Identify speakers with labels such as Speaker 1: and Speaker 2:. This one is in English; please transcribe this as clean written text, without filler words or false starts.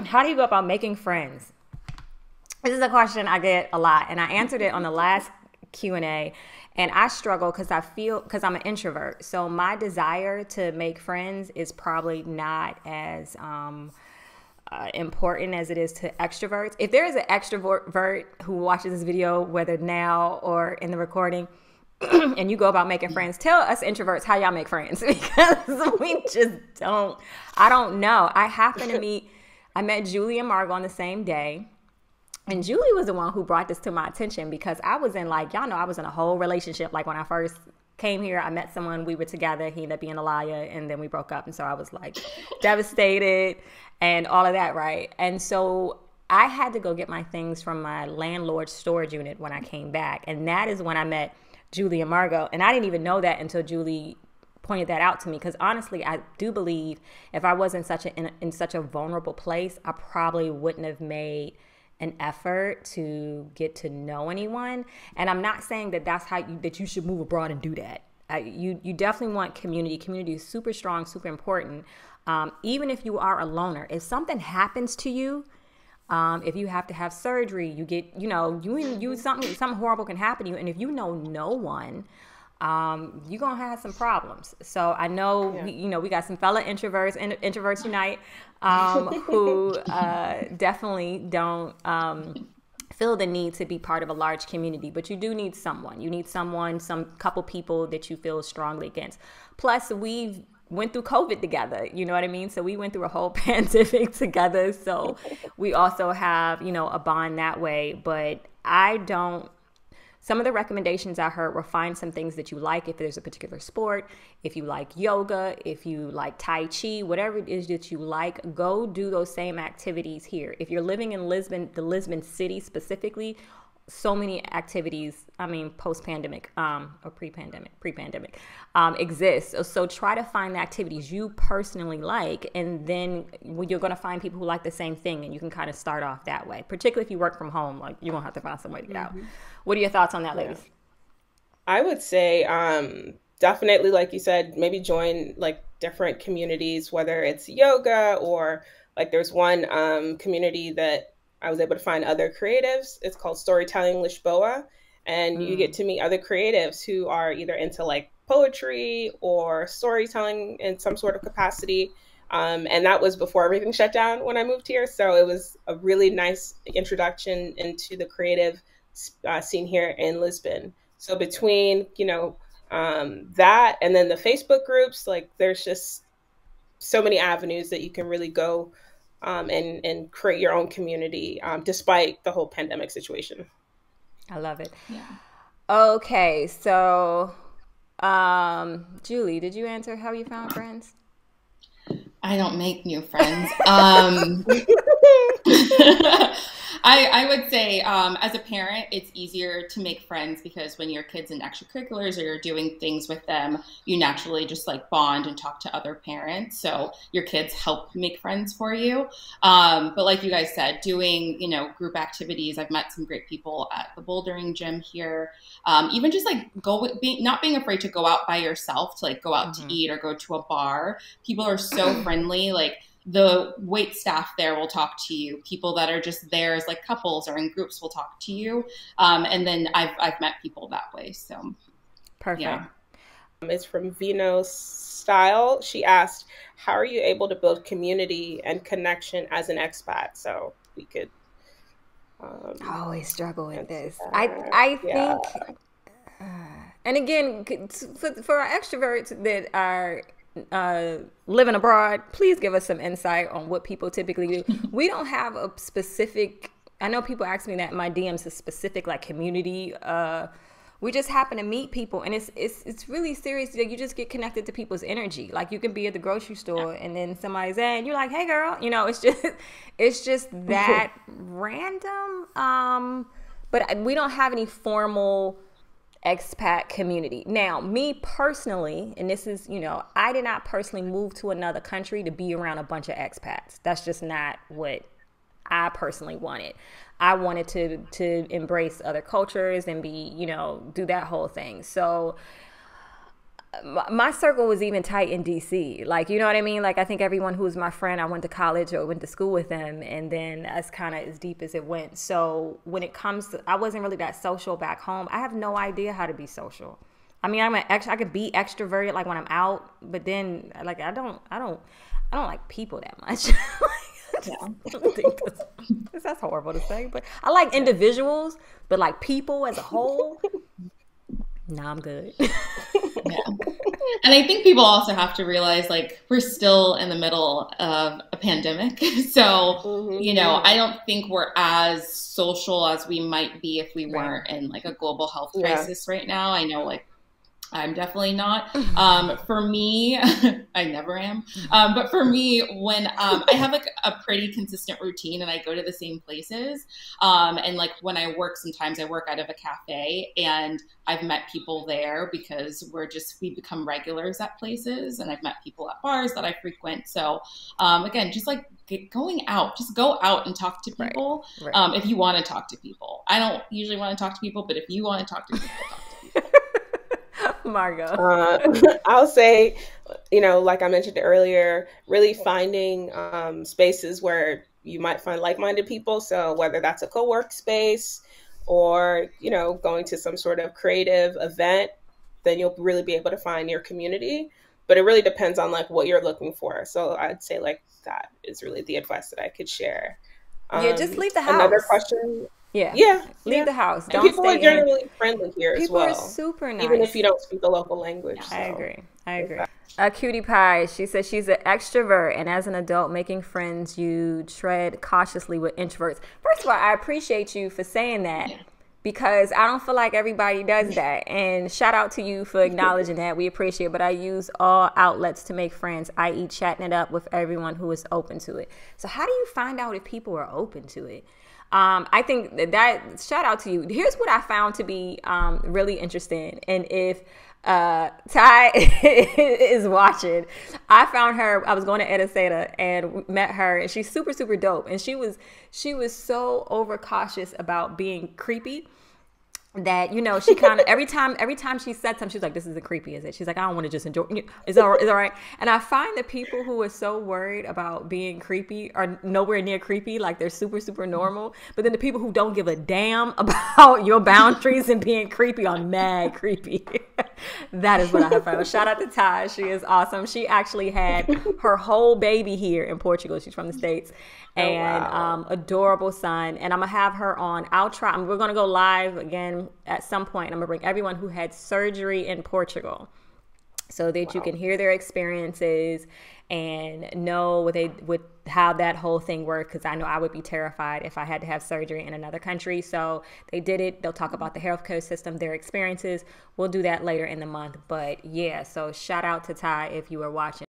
Speaker 1: How do you go about making friends? This is a question I get a lot, and I answered it on the last Q&A. And I struggle because I'm an introvert. So my desire to make friends is probably not as important as it is to extroverts. If there is an extrovert who watches this video, whether now or in the recording, and you go about making friends, tell us introverts how y'all make friends, because we just don't. I don't know. I met Julie and Margot on the same day. And Julie was the one who brought this to my attention, because I was in I was in a whole relationship. Like when I first came here, I met someone, we were together, he ended up being a liar, and then we broke up. And so I was like devastated and all of that, right? And so I had to go get my things from my landlord's storage unit when I came back. And that is when I met Julie and Margot. And I didn't even know that until Julie pointed that out to me, because honestly, I do believe if I was in such a vulnerable place, I probably wouldn't have made an effort to get to know anyone. And I'm not saying that that's that you should move abroad and do that. You definitely want community. Community is super strong, super important. Even if you are a loner, if something happens to you, if you have to have surgery, you get, something horrible can happen to you. And if you know no one, you're going to have some problems. So I know, we got some fellow introverts, Introverts Unite, who definitely don't feel the need to be part of a large community, but you do need someone. You need someone, some couple people that you feel strongly against. Plus, we've went through COVID together, you know what I mean? So we went through a whole pandemic together. So we also have, a bond that way. But some of the recommendations I heard were find some things that you like. If there's a particular sport, if you like yoga, if you like Tai Chi, whatever it is that you like, go do those same activities here. If you're living in Lisbon, the Lisbon city specifically, so many activities, post-pandemic or pre-pandemic, exist. So try to find the activities you personally like, and then you're going to find people who like the same thing, and you can kind of start off that way. Particularly if you work from home, you're going to have to find some way to get out. What are your thoughts on that, ladies?
Speaker 2: I would say definitely, like you said, maybe join different communities, whether it's yoga or there's one community that I was able to find other creatives. It's called Storytelling Lisboa. And you get to meet other creatives who are either into poetry or storytelling in some sort of capacity. And that was before everything shut down when I moved here. So it was a really nice introduction into the creative scene here in Lisbon. So between, that and then the Facebook groups, there's just so many avenues that you can really go and create your own community, despite the whole pandemic situation.
Speaker 1: I love it. Yeah. Okay, so Julie, did you answer how you found friends?
Speaker 3: I don't make new friends. I would say as a parent, it's easier to make friends because when your kid's in extracurriculars or you're doing things with them, you naturally just bond and talk to other parents. So your kids help make friends for you. But like you guys said, doing, group activities, I've met some great people at the bouldering gym here. Even just not being afraid to go out by yourself, to go out to eat or go to a bar. People are so friendly. The wait staff there will talk to you. People that are just there as couples or in groups will talk to you. And then I've met people that way. So
Speaker 1: perfect.
Speaker 3: Yeah.
Speaker 2: It's from Vino Style. She asked, how are you able to build community and connection as an expat? So we could
Speaker 1: I always struggle with this. I think and again, for our extroverts that are living abroad, please give us some insight on what people typically do. We don't have a specific, I know people ask me that in my DMs, a specific community. We just happen to meet people, and it's really serious. You just get connected to people's energy. You can be at the grocery store and then somebody's there and you're like, hey girl, it's just that random. But we don't have any formal expat community. Now, me personally, and this is, I did not personally move to another country to be around a bunch of expats. That's just not what I personally wanted. I wanted to embrace other cultures and be, do that whole thing. So my circle was even tight in DC. Like, you know what I mean? Like, I think everyone who was my friend, I went to college or went to school with them, and then that's kind of as deep as it went. So when it comes to, I wasn't really that social back home. I have no idea how to be social. I mean, I could be extroverted like when I'm out, but then like I don't like people that much. I don't think that's horrible to say, but I like individuals, but like people as a whole, nah, I'm good.
Speaker 3: Yeah. And I think people also have to realize, like, we're still in the middle of a pandemic. So, you know, I don't think we're as social as we might be if we weren't in like a global health crisis right now. I know, like, I'm definitely not. For me, I never am. But for me, when I have like a pretty consistent routine and I go to the same places, and like when I work, sometimes I work out of a cafe, and I've met people there because we become regulars at places, and I've met people at bars that I frequent. So again, just like going out, just go out and talk to people. Right. If you want to talk to people. I don't usually want to talk to people, but if you want to talk to people, talk to people.
Speaker 1: Margot.
Speaker 2: I'll say, you know, like I mentioned earlier, really finding spaces where you might find like-minded people. So whether that's a co-work space or, you know, going to some sort of creative event, then you'll really be able to find your community. But it really depends on like what you're looking for. So I'd say like that is really the advice that I could share.
Speaker 1: Just leave the house.
Speaker 2: Another question.
Speaker 1: Leave the house.
Speaker 2: And people are generally friendly here as well.
Speaker 1: People are super nice.
Speaker 2: Even if you don't speak the local language.
Speaker 1: I agree. Cutie Pie, she says she's an extrovert, and as an adult making friends, you tread cautiously with introverts. First of all, I appreciate you for saying that because I don't feel like everybody does that. And shout out to you for acknowledging that. We appreciate it. But I use all outlets to make friends, i.e. chatting it up with everyone who is open to it. So how do you find out if people are open to it? I think that shout out to you. Here's what I found to be really interesting. And if Ty is watching, I found her, I was going to Ediseta and met her, and she's super, super dope. And she was so overcautious about being creepy that, you know, she kind of, every time she said something, she was like, this isn't creepy, is it? She's like, I don't want to just enjoy it. Is all right? And I find that people who are so worried about being creepy are nowhere near creepy. Like, they're super, super normal. But then the people who don't give a damn about your boundaries and being creepy are mad creepy. That is what I have found. Shout out to Ty. She is awesome. She actually had her whole baby here in Portugal. She's from the States. And adorable son. And I'm going to have her on. I'll try. We're going to go live again at some point. I'm going to bring everyone who had surgery in Portugal so that you can hear their experiences and know how that whole thing worked, because I know I would be terrified if I had to have surgery in another country. So they did it. They'll talk about the healthcare system, their experiences. We'll do that later in the month. But yeah, so shout out to Ty if you are watching.